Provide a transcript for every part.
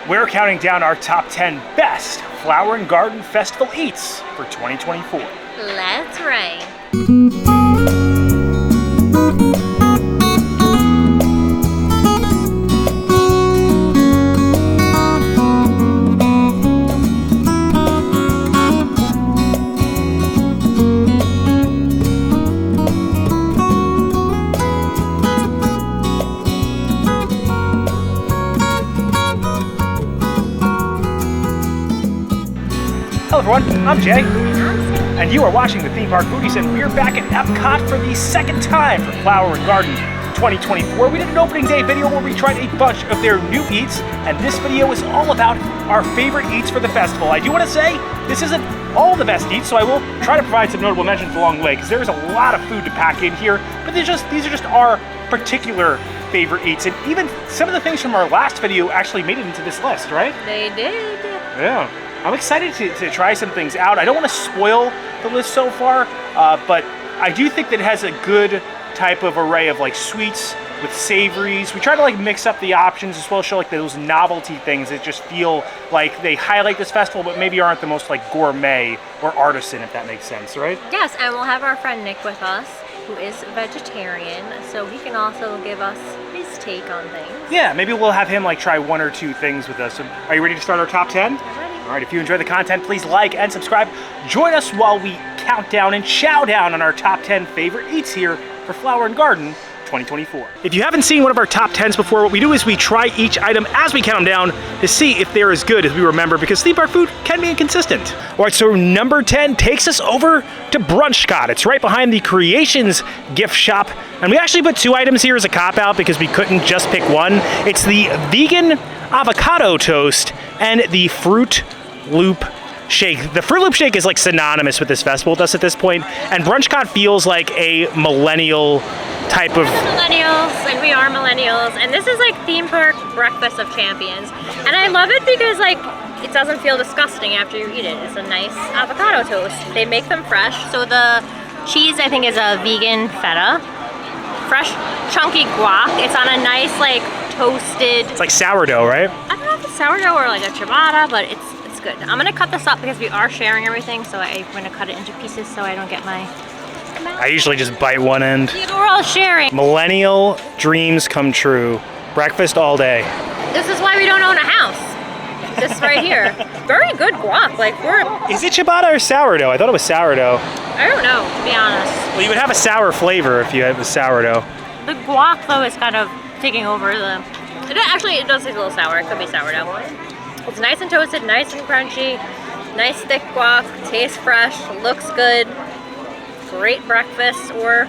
We're counting down our top 10 best Flower and Garden Festival eats for 2024. Let's ride. Hello everyone, I'm Jay, and you are watching the Theme Park Foodies, and we're back at Epcot for the second time for Flower and Garden 2024. We did an opening day video where we tried a bunch of their new eats, and this video is all about our favorite eats for the festival. I do want to say, this isn't all the best eats, so I will try to provide some notable mentions along the way, because there is a lot of food to pack in here, but these are just our particular favorite eats, and even some of the things from our last video actually made it into this list, right? They did. Yeah. I'm excited to try some things out. I don't want to spoil the list so far, but I do think that it has a good type of array of like sweets with savories. We try to like mix up the options as well as show like those novelty things that just feel like they highlight this festival but maybe aren't the most like gourmet or artisan, if that makes sense, right? Yes, and we'll have our friend Nick with us, who is vegetarian, so he can also give us his take on things. Yeah, maybe we'll have him like try one or two things with us. So, are you ready to start our top 10? I'm ready. All right, if you enjoy the content, please like and subscribe. Join us while we count down and chow down on our top 10 favorite eats here for Flower and Garden 2024. If you haven't seen one of our top 10s before, what we do is we try each item as we count them down to see if they're as good as we remember, because theme park food can be inconsistent. All right, so number 10 takes us over to Brunch. It's right behind the Creations gift shop, and we actually put two items here as a cop-out because we couldn't just pick one. It's the vegan avocado toast and the Fruit Loop shake. The Fruit Loop shake is like synonymous with this festival to us at this point, and Brunchcot feels like a millennial type of... Millennials, and we are millennials, and this is like theme park breakfast of champions. And I love it because like it doesn't feel disgusting after you eat it. It's a nice avocado toast. They make them fresh, so the cheese I think is a vegan feta. Fresh chunky guac. It's on a nice like toasted... It's like sourdough, right? I don't know if it's sourdough or like a ciabatta, but it's good. I'm gonna cut this up because we are sharing everything, so I'm gonna cut it into pieces so I don't get my... I usually just bite one end. Yeah, we're all sharing. Millennial dreams come true. Breakfast all day. This is why we don't own a house. This right here. Very good guac. Like we're... Is it ciabatta or sourdough? I thought it was sourdough. I don't know, to be honest. Well, you would have a sour flavor if you had the sourdough. The guac though is kind of taking over the... It does taste a little sour. It could be sourdough. It's nice and toasted, nice and crunchy, nice thick guac, tastes fresh, looks good. Great breakfast or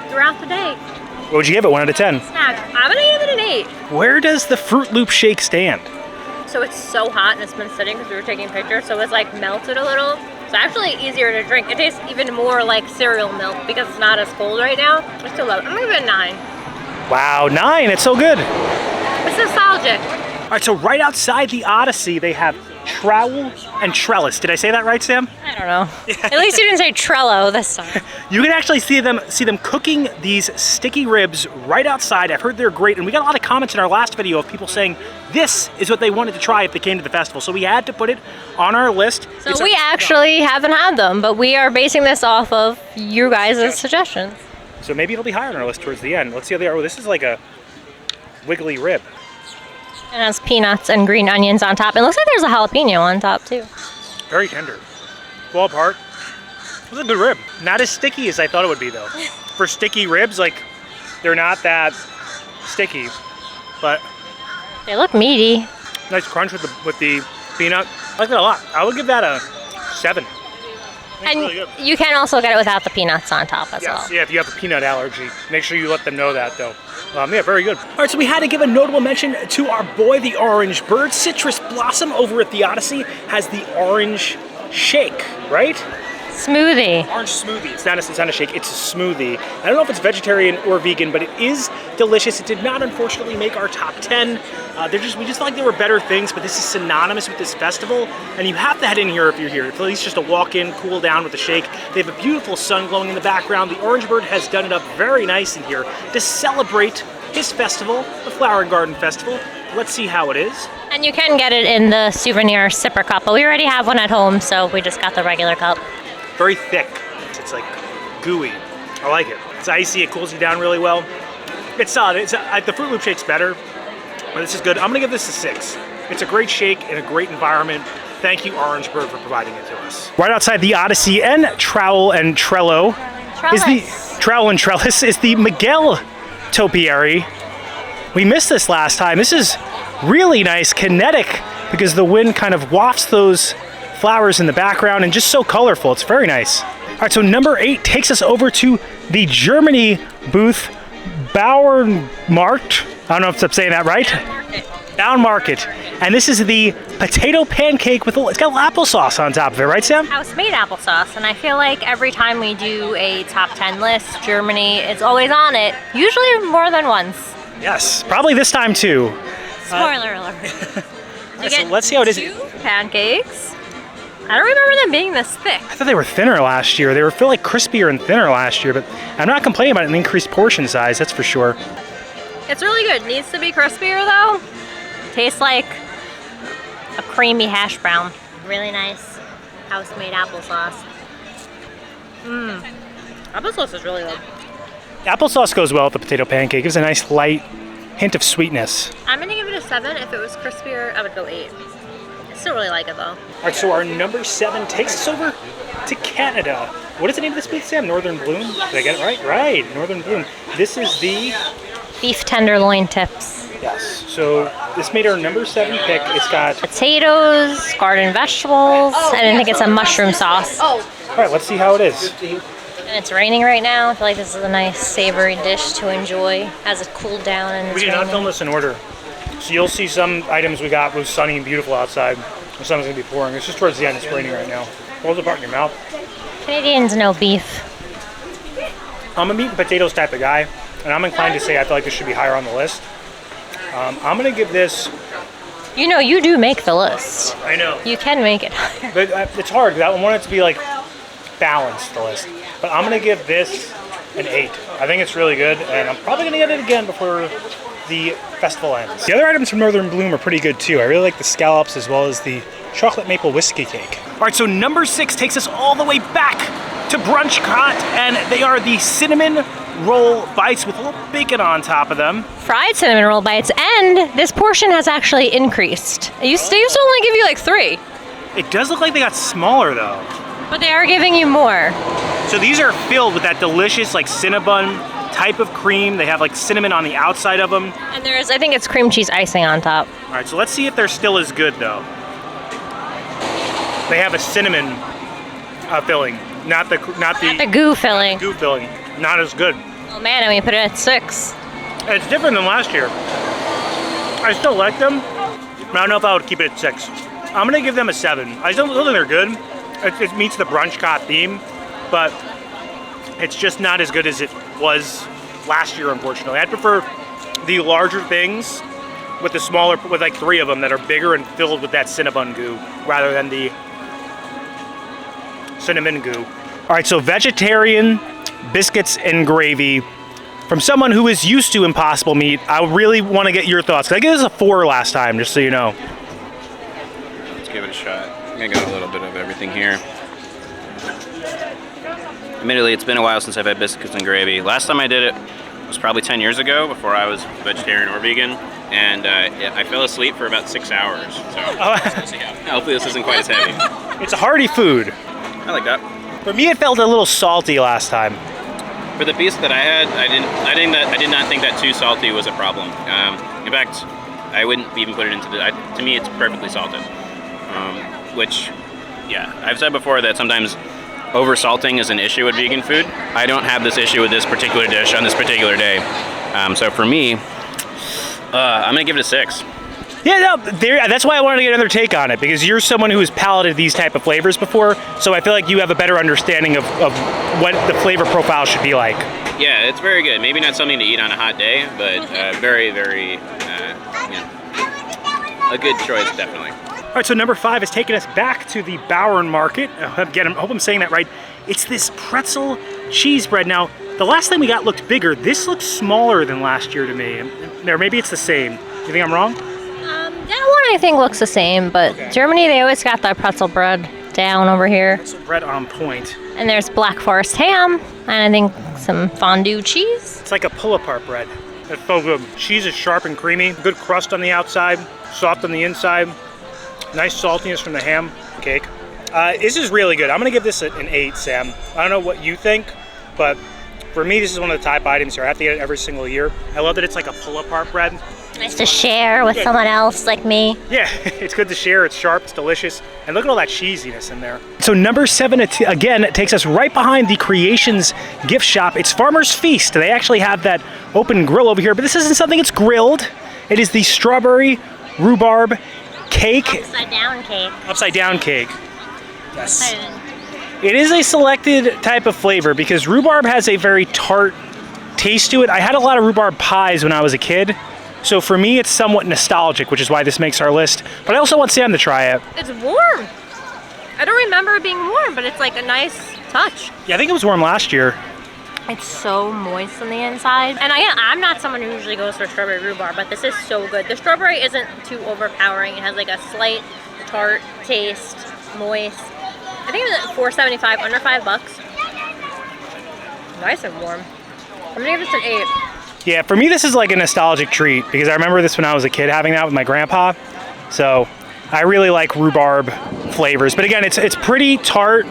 throughout the day. What would you give it, 1 out of 10? Snack. I'm gonna give it an 8. Where does the Fruit Loop shake stand? So it's so hot and it's been sitting because we were taking pictures, so it's like melted a little. It's actually easier to drink. It tastes even more like cereal milk because it's not as cold right now. I still love it. I'm gonna give it a 9. Wow, 9, it's so good. It's nostalgic. All right, so right outside the Odyssey, they have trowel and trellis. Did I say that right, Sam? I don't know. At least you didn't say Trello this time. You can actually see them cooking these sticky ribs right outside. I've heard they're great, and we got a lot of comments in our last video of people saying this is what they wanted to try if they came to the festival. So we had to put it on our list. So we actually haven't had them, but we are basing this off of you guys' suggestions. So maybe it'll be higher on our list towards the end. Let's see how they are. Oh, this is like a wiggly rib. It has peanuts and green onions on top. It looks like there's a jalapeno on top too. Very tender. Fall apart. It was a good rib. Not as sticky as I thought it would be though. For sticky ribs, like they're not that sticky, but they look meaty. Nice crunch with the peanut. I like that a lot. I would give that a 7. And really good. You can also get it without the peanuts on top as well. Yeah, if you have a peanut allergy, make sure you let them know that though. Yeah, very good. All right, so we had to give a notable mention to our boy, the Orange Bird. Citrus Blossom over at the Odyssey has the orange shake, right? Smoothie. Orange smoothie. It's not a shake, it's a smoothie. I don't know if it's vegetarian or vegan, but it is delicious. It did not, unfortunately, make our top 10. We just felt like there were better things, but this is synonymous with this festival, and you have to head in here if you're here. It's at least just a walk-in, cool down with a shake. They have a beautiful sun glowing in the background. The Orange Bird has done it up very nice in here to celebrate his festival, the Flower and Garden Festival Let's see how it is. And you can get it in the souvenir sipper cup, but we already have one at home, so we just got the regular cup. Very thick. It's like gooey. I like it. It's icy. It cools you down really well. It's solid. The Fruit Loop shake's better, but this is good. I'm gonna give this a 6. It's a great shake in a great environment. Thank you, Orangeburg, for providing it to us. Right outside the Odyssey and Trowel and Trello is the Miguel Topiary. We missed this last time. This is really nice, kinetic, because the wind kind of wafts those flowers in the background and just so colorful. It's very nice. All right, so number 8 takes us over to the Germany booth, Bauernmarkt. I don't know if I'm saying that right. Bauernmarkt. And this is the potato pancake with it's got applesauce on top of it, right, Sam? House-made applesauce, and I feel like every time we do a top 10 list, Germany is always on it, usually more than once. Yes, probably this time too. Spoiler alert. Right, so let's see how it is. 2 pancakes. I don't remember them being this thick. I thought they were thinner last year. They were feel like crispier and thinner last year, but I'm not complaining about an increased portion size, that's for sure. It's really good. Needs to be crispier though. Tastes like a creamy hash brown. Really nice house-made applesauce. Applesauce is really good. Applesauce goes well with the potato pancake. It gives a nice light hint of sweetness. I'm gonna give it a 7. If it was crispier, I would go 8. I still really like it though. All right, so our number 7 takes us over to Canada. What is the name of this booth, Sam? Northern Bloom? Did I get it right? Right, Northern Bloom. This is the beef tenderloin tips. Yes, so this made our number 7 pick. It's got potatoes, garden vegetables, and I think it's a mushroom sauce. All right, let's see how it is. And it's raining right now. I feel like this is a nice savory dish to enjoy as it cooled down and we did not film this in order. So you'll see some items we got was sunny and beautiful outside. And some is gonna be pouring. It's just towards the end, it's raining right now. Hold the part in your mouth. Canadians know beef. I'm a meat and potatoes type of guy, and I'm inclined to say I feel like this should be higher on the list. I'm gonna give this. You know, you do make the list. I know. You can make it higher. But it's hard because I want it to be like balanced, the list. But I'm gonna give this an 8. I think it's really good, and I'm probably gonna get it again before the festival ends. The other items from Northern Bloom are pretty good too. I really like the scallops as well as the chocolate maple whiskey cake. All right, so number 6 takes us all the way back to Brunchcot, and they are the cinnamon roll bites with a little bacon on top of them. Fried cinnamon roll bites, and this portion has actually increased. They used to only give you like 3. It does look like they got smaller though. But they are giving you more. So these are filled with that delicious like Cinnabon type of cream. They have like cinnamon on the outside of them. And there's, I think it's cream cheese icing on top. All right, so let's see if they're still as good though. They have a cinnamon filling, not the goo filling. Goo filling, not as good. Oh man, and we put it at 6. It's different than last year. I still like them, but I don't know if I would keep it at 6. I'm gonna give them a 7. I still think they're good. It meets the Brunchcot theme, but it's just not as good as it was last year, unfortunately. I'd prefer the larger things with the smaller, with like 3 of them that are bigger and filled with that Cinnabon goo, rather than the cinnamon goo. All right, so vegetarian biscuits and gravy. From someone who is used to Impossible Meat, I really want to get your thoughts. 'Cause I gave this a 4 last time, just so you know. Let's give it a shot. I got a little bit of everything here. Admittedly, it's been a while since I've had biscuits and gravy. Last time I did it was probably 10 years ago, before I was vegetarian or vegan, and I fell asleep for about 6 hours. So we'll see how. Hopefully this isn't quite as heavy. It's a hearty food. I like that. For me, it felt a little salty last time. For the piece that I had, I did not think that too salty was a problem. In fact, I wouldn't even put it into the. To me, it's perfectly salted. Which, yeah, I've said before that sometimes over-salting is an issue with vegan food. I don't have this issue with this particular dish on this particular day. So for me, I'm gonna give it a 6. Yeah, no, that's why I wanted to get another take on it, because you're someone who has palated these type of flavors before, so I feel like you have a better understanding of what the flavor profile should be like. Yeah, it's very good. Maybe not something to eat on a hot day, but very, very, a good choice, definitely. All right, so number 5 is taking us back to the Bauernmarkt. Again, I hope I'm saying that right. It's this pretzel cheese bread. Now, the last thing we got looked bigger. This looks smaller than last year to me. Or maybe it's the same. You think I'm wrong? That one I think looks the same, but Germany, they always got the pretzel bread down over here. Pretzel bread on point. And there's Black Forest ham, and I think some fondue cheese. It's like a pull-apart bread. It's so good. Cheese is sharp and creamy. Good crust on the outside, soft on the inside. Nice saltiness from the ham cake. This is really good. I'm gonna give this an 8, Sam. I don't know what you think, but for me, this is one of the top items here. I have to get it every single year. I love that it's like a pull-apart bread. Nice to share with someone else like me. Yeah, it's good to share. It's sharp, it's delicious. And look at all that cheesiness in there. So number 7, again, it takes us right behind the Creations gift shop. It's Farmer's Feast. They actually have that open grill over here, but this isn't something that's grilled. It is the strawberry rhubarb cake. Upside down cake. Upside down cake. Yes. It is a selected type of flavor because rhubarb has a very tart taste to it. I had a lot of rhubarb pies when I was a kid. So for me, it's somewhat nostalgic, which is why this makes our list. But I also want Sam to try it. It's warm. I don't remember it being warm, but it's like a nice touch. Yeah, I think it was warm last year. It's so moist on the inside. And I'm not someone who usually goes for strawberry rhubarb, but this is so good. The strawberry isn't too overpowering. It has like a slight tart taste, moist. I think it was at $4.75, under $5. Nice and warm. I'm gonna give this an 8. Yeah, for me, this is like a nostalgic treat because I remember this when I was a kid having that with my grandpa. So I really like rhubarb flavors. But again, it's pretty tart,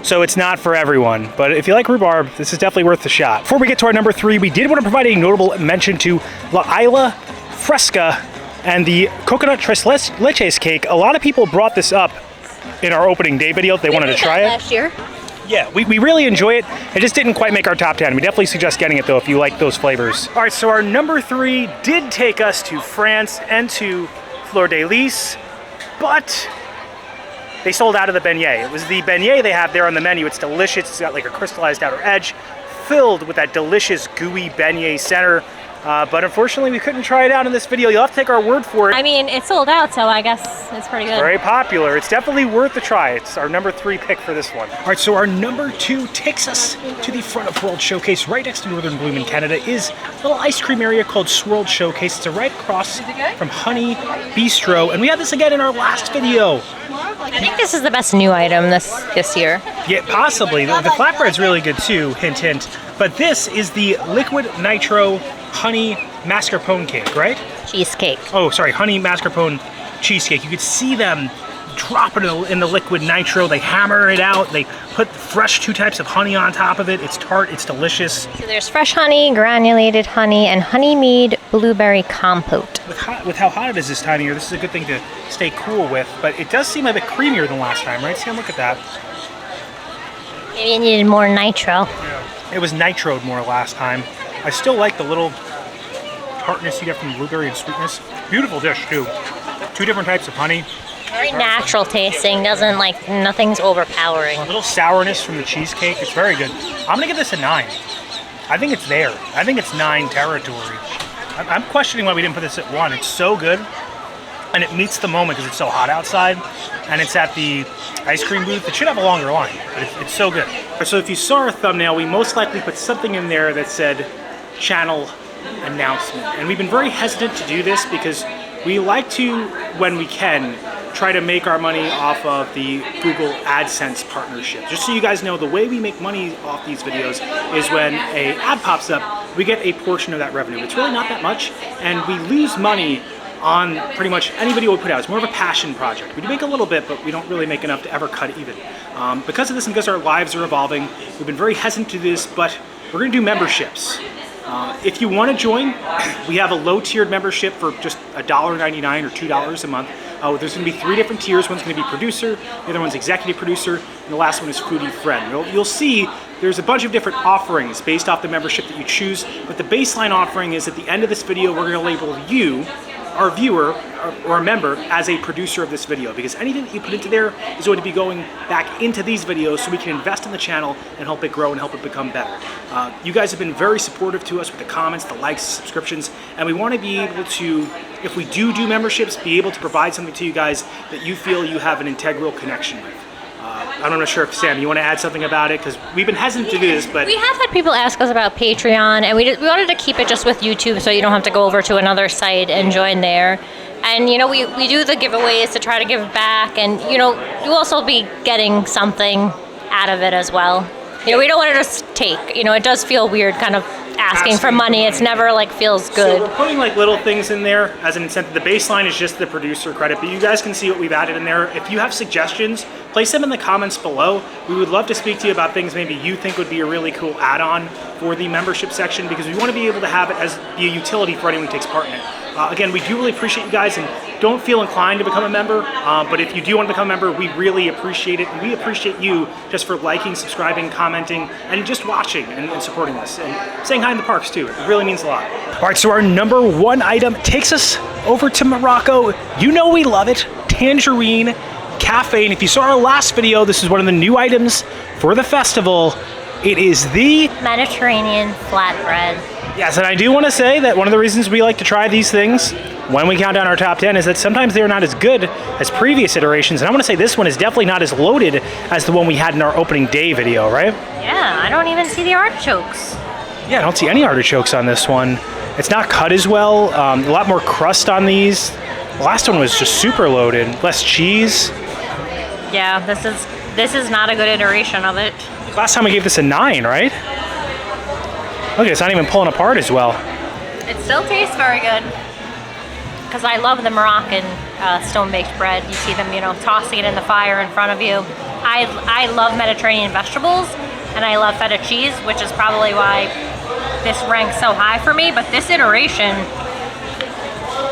so it's not for everyone. But if you like rhubarb, this is definitely worth the shot. Before we get to our number 3, we did want to provide a notable mention to La Isla Fresca and the coconut tres leches cake. A lot of people brought this up in our opening day video. They wanted to try it last year. Yeah, we really enjoy it. It just didn't quite make our top 10. We definitely suggest getting it though if you like those flavors. All right, so our number 3 did take us to France and to Fleur de Lis, but they sold out of the beignet. It was the beignet they have there on the menu. It's delicious. It's got like a crystallized outer edge, filled with that delicious gooey beignet center. But unfortunately, we couldn't try it out in this video. You'll have to take our word for it. I mean, it's sold out, so I guess it's pretty good. Very popular. It's definitely worth a try. It's our number 3 pick for this one. All right, so our number 2 takes us to the front of World Showcase. Right next to Northern Bloom in Canada is a little ice cream area called Swirled Showcase. It's right across from Honey Bistro, and we had this again in our last video. I think this is the best new item this year. Yeah, possibly. The flatbread's really good too, hint, hint. But this is the liquid nitro honey mascarpone cake, right? Cheesecake. Oh, sorry, honey mascarpone cheesecake. You could see them drop it in the liquid nitro. They hammer it out. They put fresh 2 types of honey on top of it. It's tart, it's delicious. So there's fresh honey, granulated honey, and honey mead blueberry compote. With how hot it is this time of year, this is a good thing to stay cool with, but it does seem a bit creamier than last time, right? Sam, look at that. Maybe it needed more nitro. Yeah. It was nitroed more last time. I still like the little tartness you get from the blueberry and sweetness. Beautiful dish too. 2 different types of honey. Very natural tasting, doesn't like, nothing's overpowering. A little sourness from the cheesecake, it's very good. I'm gonna give this a 9. I think it's there. I think it's 9 territory. I'm questioning why we didn't put this at 1. It's so good, and it meets the moment because it's so hot outside, and it's at the ice cream booth. It should have a longer line, but it's so good. So if you saw our thumbnail, we most likely put something in there that said channel announcement. And we've been very hesitant to do this because we like to, when we can, try to make our money off of the Google AdSense partnership. Just so you guys know, the way we make money off these videos is when an ad pops up, we get a portion of that revenue. It's really not that much, and we lose money on pretty much any video we put out. It's more of a passion project. We do make a little bit, but we don't really make enough to ever cut even. Because of this and because our lives are evolving, we've been very hesitant to do this, but we're gonna do memberships. If you want to join, we have a low-tiered membership for just $1.99 or $2 a month. There's going to be 3 different tiers. One's going to be producer, the other one's executive producer, and the last one is foodie friend. You'll see there's a bunch of different offerings based off the membership that you choose, but the baseline offering is at the end of this video, we're going to label you, our viewer, or a member, as a producer of this video, because anything that you put into there is going to be going back into these videos so we can invest in the channel and help it grow and help it become better. You guys have been very supportive to us with the comments, the likes, subscriptions, and we want to be able to, if we do memberships, be able to provide something to you guys that you feel you have an integral connection with. I'm not sure if, Sam, you want to add something about it? Because we've been hesitant to do this, but... We have had people ask us about Patreon, and we wanted to keep it just with YouTube so you don't have to go over to another site and join there. And you know, we do the giveaways to try to give back, and you know, you'll also be getting something out of it as well. You know, we don't want to just take. You know, it does feel weird, kind of asking for money. It's never like feels good. So we're putting like little things in there as an incentive. The baseline is just the producer credit, but you guys can see what we've added in there. If you have suggestions, place them in the comments below. We would love to speak to you about things maybe you think would be a really cool add-on for the membership section, because we want to be able to have it as be a utility for anyone who takes part in it. Again, we do really appreciate you guys, and don't feel inclined to become a member, but if you do want to become a member, we really appreciate it, and we appreciate you just for liking, subscribing, commenting, and just watching and supporting us, and saying hi in the parks too. It really means a lot. All right, so our number one item takes us over to Morocco. You know we love it, Tangerine Cafe, and if you saw our last video, this is one of the new items for the festival. It is the Mediterranean flatbread. Yes, and I do want to say that one of the reasons we like to try these things when we count down our top 10 is that sometimes they're not as good as previous iterations, and I want to say this one is definitely not as loaded as the one we had in our opening day video, right? Yeah, I don't even see the artichokes. Yeah, I don't see any artichokes on this one. It's not cut as well, a lot more crust on these. The last one was just super loaded, less cheese. Yeah, this is not a good iteration of it. Last time we gave this a 9, right? Okay, it's not even pulling apart as well. It still tastes very good. Because I love the Moroccan stone-baked bread. You see them, you know, tossing it in the fire in front of you. I love Mediterranean vegetables, and I love feta cheese, which is probably why this ranks so high for me. But this iteration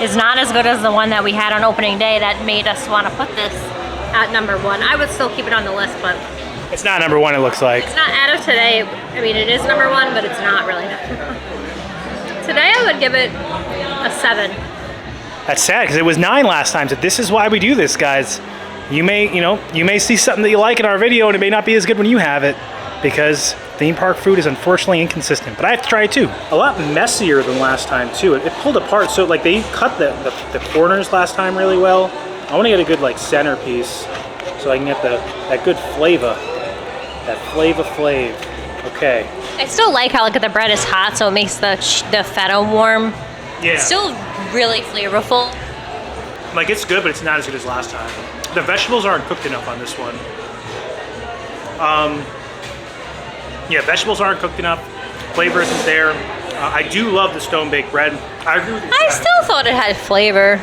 is not as good as the one that we had on opening day that made us want to put this at number 1. I would still keep it on the list, but it's not number 1, it looks like. it's not out of today. I mean, it is number 1, but it's not really number 1. Today I would give it a 7. That's sad, because it was 9 last time, so this is why we do this, guys. You may see something that you like in our video, and it may not be as good when you have it, because theme park food is unfortunately inconsistent. But I have to try it too. A lot messier than last time too. It pulled apart, so like they cut the corners last time really well. I want to get a good like centerpiece, so I can get that good flavor. That flav. Okay. I still like how the bread is hot, so it makes the feta warm. Yeah. It's still really flavorful. Like it's good, but it's not as good as last time. The vegetables aren't cooked enough on this one. Yeah, vegetables aren't cooked enough. Flavor isn't there. I do love the stone-baked bread. I agree with you. I still thought it had flavor.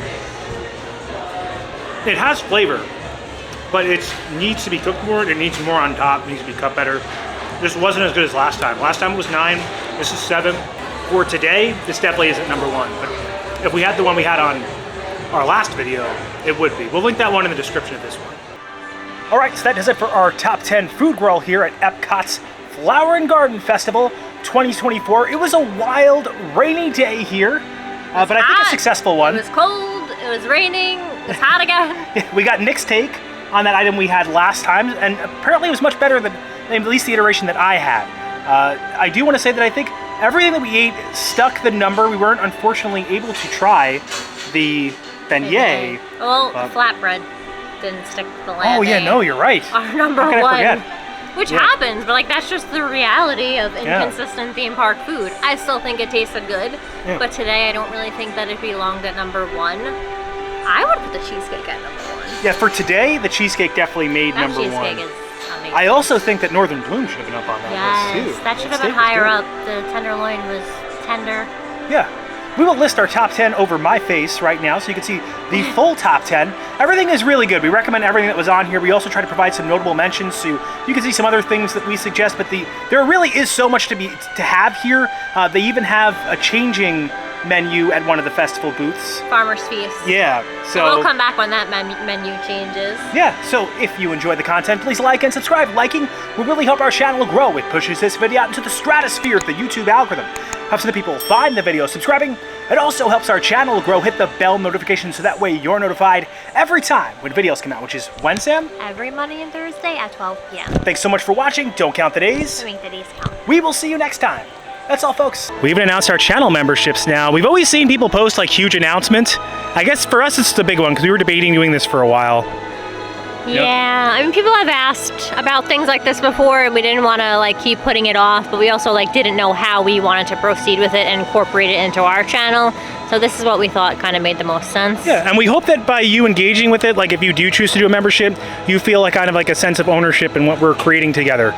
It has flavor, but it needs to be cooked more. It needs more on top. It needs to be cut better. This wasn't as good as last time. Last time it was 9. This is 7. For today, this definitely isn't number 1. But if we had the one we had on our last video, it would be. We'll link that one in the description of this one. All right, so that does it for our top 10 food grill here at Epcot's Flower and Garden Festival 2024. It was a wild, rainy day here, but I think a successful one. It was cold, it was raining, it was hot again. We got Nick's take on that item we had last time, and apparently it was much better than at least the iteration that I had. I do want to say that I think everything that we ate stuck the number. We weren't unfortunately able to try the beignet. Well, flatbread didn't stick the landing. Oh yeah, no, you're right. Our number How can I 1. forget? Which happens, but like that's just the reality of inconsistent theme park food. I still think it tasted good, but today I don't really think that it belonged at number 1. I would put the cheesecake at number 1. Yeah, for today, the cheesecake definitely made That number 1. cheesecake is amazing. I also think that Northern Bloom should have been up on that list too. That should have been higher up. The tenderloin was tender. Yeah. We will list our top 10 over my face right now so you can see the full top 10. Everything is really good. We recommend everything that was on here. We also try to provide some notable mentions so you can see some other things that we suggest, but there really is so much to have here. They even have a changing menu at one of the festival booths. Farmer's Feast. Yeah. So we'll come back when that menu changes. Yeah, so if you enjoy the content, please like and subscribe. Liking will really help our channel grow. It pushes this video out into the stratosphere of the YouTube algorithm. Helps the people find the video. Subscribing, it also helps our channel grow. Hit the bell notification so that way you're notified every time when videos come out, which is when, Sam? Every Monday and Thursday at 12 p.m. Thanks so much for watching. Don't count the days. To make the days count. We will see you next time. That's all, folks. We even announced our channel memberships now. We've always seen people post like huge announcements. I guess for us it's the big one because we were debating doing this for a while. Yeah, I mean, people have asked about things like this before, and we didn't want to like keep putting it off, but we also like didn't know how we wanted to proceed with it and incorporate it into our channel. So this is what we thought kind of made the most sense. Yeah, and we hope that by you engaging with it, like if you do choose to do a membership, you feel like kind of like a sense of ownership in what we're creating together.